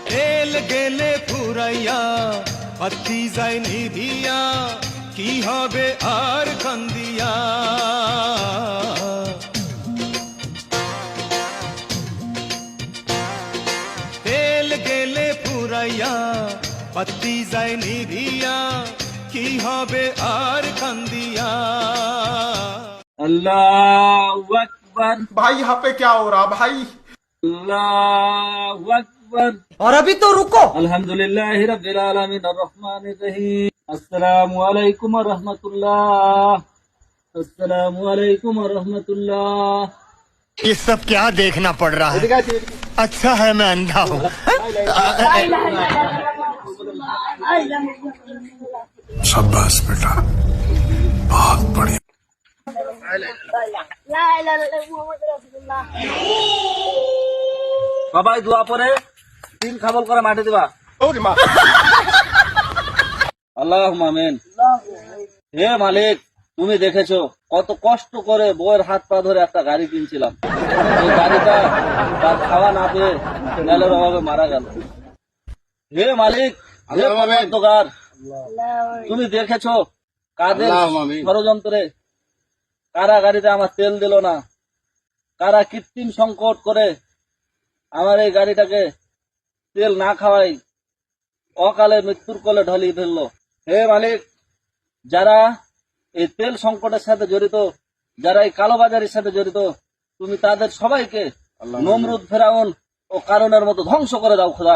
তেল গেলে ফুরাইয়া বাতি যায় নিভিয়া কি হবে আর কান্দিয়া তেল গেলে ফুরাইয়া বাতি যায় নিভিয়া কি হবে আর কান্দিয়া अल्लाहु अकबर भाई यहाँ पे क्या हो रहा भाई। अल्लाहु अकबर। और अभी तो रुको। अल्हम्दुलिल्लाहि रब्बिल आलमीन अर्रहमानिर रहीम। अस्सलामु अलैकुम व रहमतुल्लाह। अस्सलामु अलैकुम व रहमतुल्लाह। ये सब क्या देखना पड़ रहा है? अच्छा है मैं अंधा हूँ। शाबाश बेटा, बहुत बढ़िया। সবাই দোয়া পরে তিন খাবল করে মাটি দিবা। আল্লাহুম্মা আমিন। হে মালিক, তুমি দেখেছো কত কষ্ট করে বউয়ের হাত পা ধরে একটা গাড়ি কিনছিলাম, এই গাড়িটা তার খাওয়া না পেয়ে তেলের অভাবে মারা গেল। হে মালিক, হে পরওয়ারদিগার, তুমি দেখেছো কাদের ষড়যন্ত্রে কারা গাড়িতে আমার তেল দিল না, কারা কৃত্রিম সংকট করে আমার এই গাড়িটাকে তেল না খাওয়াই অকালে মৃত্যুর কোলে ঢলিয়ে ফেললো। হে মালিক, যারা এই তেল সংকটের সাথে জড়িত, যারা এই কালোবাজারির সাথে জড়িত, তুমি তাদের সবাইকে নমরুদ, ফেরাউন ও কারণের মতো ধ্বংস করে দাও খোদা।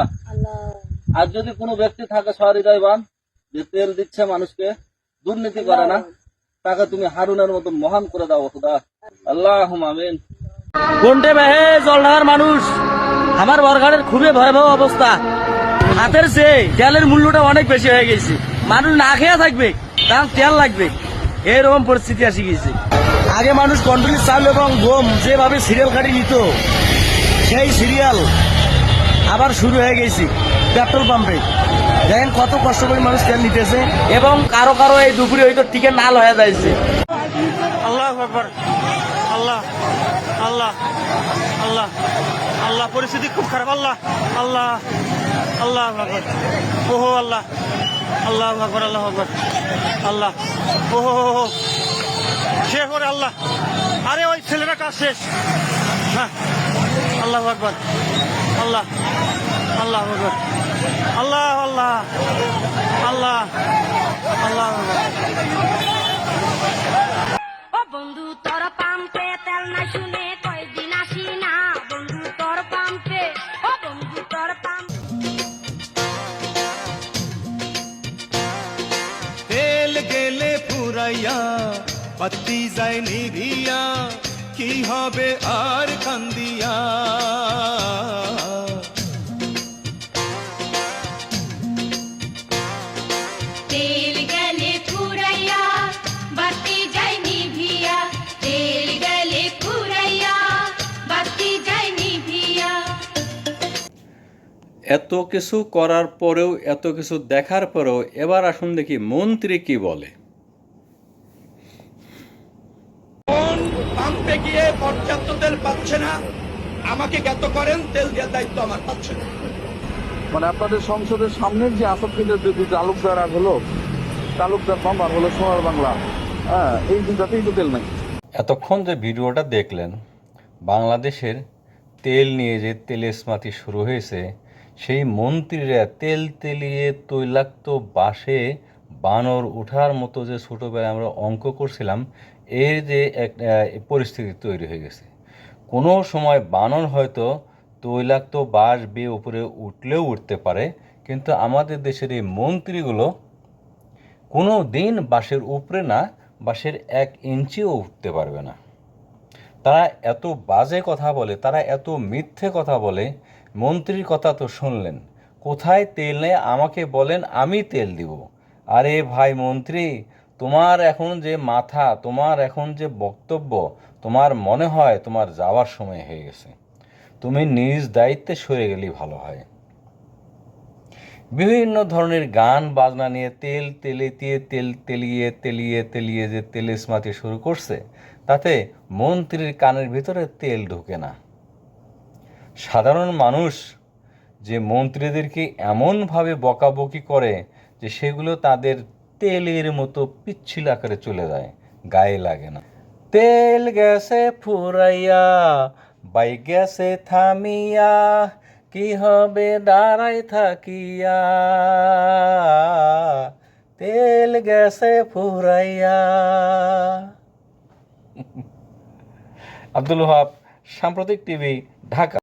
আর যদি কোনো ব্যক্তি থাকে সহৃদয়বান যে তেল দিচ্ছে মানুষকে, দুর্নীতি করে না, তাকে তুমি হারুনের মতো মহান করে দাও খোদা। আল্লাহুম্মা আমিন। কোনটে মেহে জলঢাকার মানুষ, আমার বরঘাটের খুবই ভয়াবহ অবস্থা। হাতের চেয়ে তেলের মূল্যটা অনেক বেশি হয়ে গেছে, মানুষ না খেয়ে থাকবে কারণ তেল লাগবে, এরকম পরিস্থিতি আসি গেছে। আগে মানুষ কন্ট্রোলের চাল এবং গম যেভাবে সিরিয়াল কাটি নিত, সেই সিরিয়াল আবার শুরু হয়ে গেছে পেট্রোল পাম্পে। দেখেন কত কষ্ট করে মানুষ তেল নিতেছে, এবং কারো কারো এই দুপুরে হয়তো টিকে নাল হয়ে যাচ্ছে। আল্লাহু আকবার। আল্লাহ আল্লাহ আল্লাহ আল্লাহ, পরিস্থিতি খুব খারাপ। আল্লাহ আল্লাহ আল্লাহ আকবার। ওহো আল্লাহ, আল্লাহ আকবার, আল্লাহ আকবার, আল্লাহ। ওহো শেষ করে আল্লাহ, আরে ওই ছেলেরা কাজ শেষ। হ্যাঁ, আল্লাহ আকবার, আল্লাহ আল্লাহ আকবার, আল্লাহ আল্লাহ আল্লাহ আল্লাহ আকবার। ও বন্ধু তোর পাম্পে তেল না শুনে কয়দিন আসি না, বন্ধু তোর পাম্পে, ও বন্ধু তোর পাম্প। তেল গেলে ফুরাইয়া বাতি যায় নিভিয়া কি হবে আর কান্দিয়া তেল গেলে ফুরাইয়া বাতি যায় নিভিয়া, তেল গেলে ফুরাইয়া বাতি যায় নিভিয়া। এত কিছু করার পরেও, এত কিছু দেখার পরেও এবার আসুন দেখি মন্ত্রী কি বলে। পাম্পে গিয়ে পর্যাপ্ত তেল পাচ্ছে না, আমাকে জ্ঞাত করেন, তেল দেওয়ার দায়িত্ব আমার পাচ্ছে না। মানে আপনাদের সংসদের সামনের যে আসাদ কেন্দ্রের যে তালুকদার আর হলো তালুকদার পাম্প আর হলো সোনার বাংলা, হ্যাঁ, এই দুটাতেই তো তেল নাই। এতক্ষণ যে ভিডিওটা দেখলেন, বাংলাদেশের তেল নিয়ে যে তেলেস্মাতি শুরু হয়েছে, সেই মন্ত্রীরা তেল তেলিয়ে তৈলাক্ত বাসে বানর ওঠার মতো যে ছোটোবেলায় আমরা অঙ্ক করছিলাম, এর যে এক পরিস্থিতি তৈরি হয়ে গেছে। কোনো সময় বানর হয়তো তৈলাক্ত বাস বেয়ে উপরে উঠলেও উঠতে পারে, কিন্তু আমাদের দেশের এই মন্ত্রীগুলো কোনো দিন বাসের উপরে না, বাসের 1 ইঞ্চিও উঠতে পারবে না। তারা এত বাজে কথা বলে, তারা এত মিথ্যে কথা বলে। মন্ত্রীর কথা তো শুনলেন, কোথায় তেল নেই আমাকে বলেন, আমি তেল দিব। আরে ভাই মন্ত্রী, তোমার এখন যে মাথা, তোমার এখন যে বক্তব্য, তোমার মনে হয় তোমার যাওয়ার সময় হয়ে গেছে, তুমি নিজ দায়িত্বে সরে গেলেই ভালো হয়। বিভিন্ন ধরনের গান বাজনা নিয়ে তেল তেলিয়ে যে তেলেস্মাতি শুরু করছে, তাতে মন্ত্রীর কানের ভিতরে তেল ঢোকে না। সাধারণ মানুষ যে মন্ত্রীদেরকে এমনভাবে বকাবকি করে যে সেগুলো তাদের তেলের মতো পিচ্ছিল আকারে চলে যায়, গায়ে লাগে না। তেল গেছে ফুরাইয়া, বাইক গেছে থামিয়া, কি হবে দাঁড়াই থাকিয়া, তেল গেছে ফুরাইয়া। আব্দুল ওহাব, সাম্প্রতিক টিভি, ঢাকা।